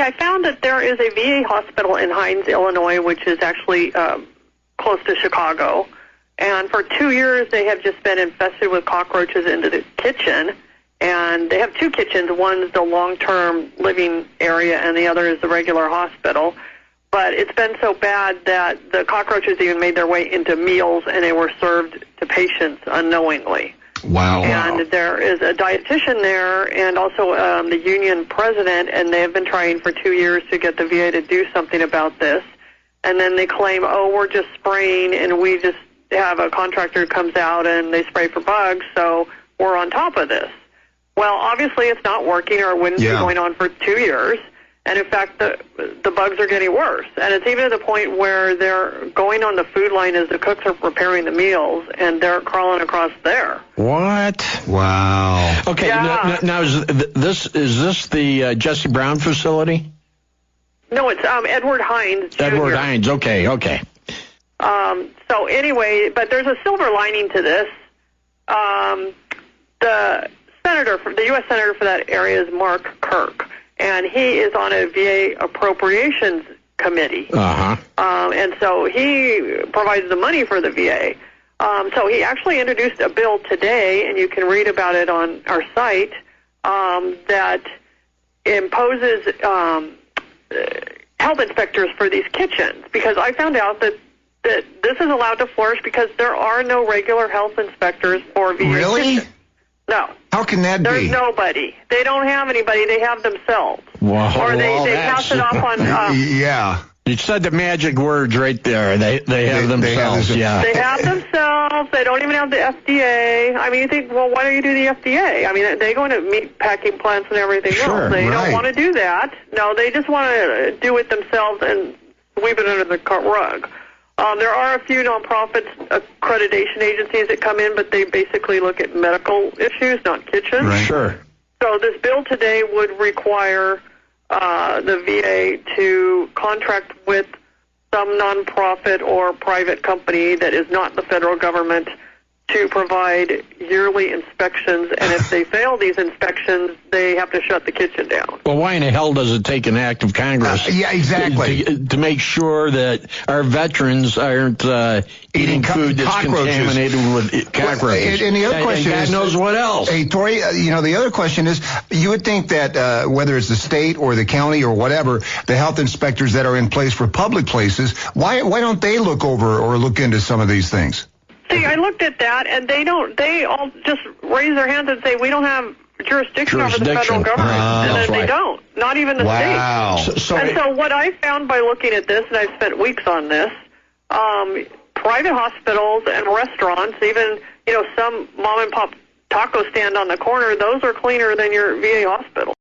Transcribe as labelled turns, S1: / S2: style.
S1: I found that there is a VA hospital in Hines, Illinois, which is actually close to Chicago. And for 2 years, they have just been infested with cockroaches into the kitchen. And they have two kitchens. One's the long-term living area, and the other is the regular hospital. But it's been so bad that the cockroaches even made their way into meals, and they were served to patients unknowingly.
S2: Wow.
S1: And there is a dietitian there and also the union president, and they have been trying for 2 years to get the VA to do something about this. And then they claim, oh, we're just spraying, and we just have a contractor who comes out and they spray for bugs, so we're on top of this. Well, obviously it's not working, or it wouldn't be going on for 2 years. And in fact, the bugs are getting worse. And it's even to the point where they're going on the food line as the cooks are preparing the meals, and they're crawling across there.
S3: What?
S2: Wow.
S3: Okay, now is this the Jesse Brown facility?
S1: No, it's Edward Hines Jr.
S3: Edward Hines, okay.
S1: So anyway, but there's a silver lining to this. The U.S. Senator for that area is Mark Kirk. And he is on a VA appropriations committee. And so he provides the money for the VA. So he actually introduced a bill today, and you can read about it on our site, that imposes health inspectors for these kitchens. Because I found out that this is allowed to flourish because there are no regular health inspectors for VA kitchens. No.
S2: How can that be?
S1: There's nobody. They don't have anybody. They have themselves.
S3: Wow.
S1: Or they pass it off on...
S2: yeah.
S3: You said the magic words right there. They have themselves.
S1: They have themselves. They don't even have the FDA. I mean, you think, well, why don't you do the FDA? I mean, they go into meat packing plants and everything else. They don't want to do that. No, they just want to do it themselves and sweep it under the rug. There are a few nonprofit accreditation agencies that come in, but they basically look at medical issues, not kitchens.
S3: Right. Sure.
S1: So this bill today would require the VA to contract with some nonprofit or private company that is not the federal government to provide yearly inspections, and if they fail these inspections, they have to shut the kitchen down.
S3: Well, why in the hell does it take an act of Congress to make sure that our veterans aren't eating food that's contaminated with cockroaches?
S2: And the other question
S3: is, God knows what else.
S2: Hey, Tori, the other question is, you would think that whether it's the state or the county or whatever, the health inspectors that are in place for public places, why don't they look over or look into some of these things?
S1: See, I looked at that, and they all just raise their hands and say, we don't have jurisdiction over the federal government. And then they don't, not even the state. So what I found by looking at this, and I've spent weeks on this, private hospitals and restaurants, even, some mom and pop taco stand on the corner, those are cleaner than your VA hospital.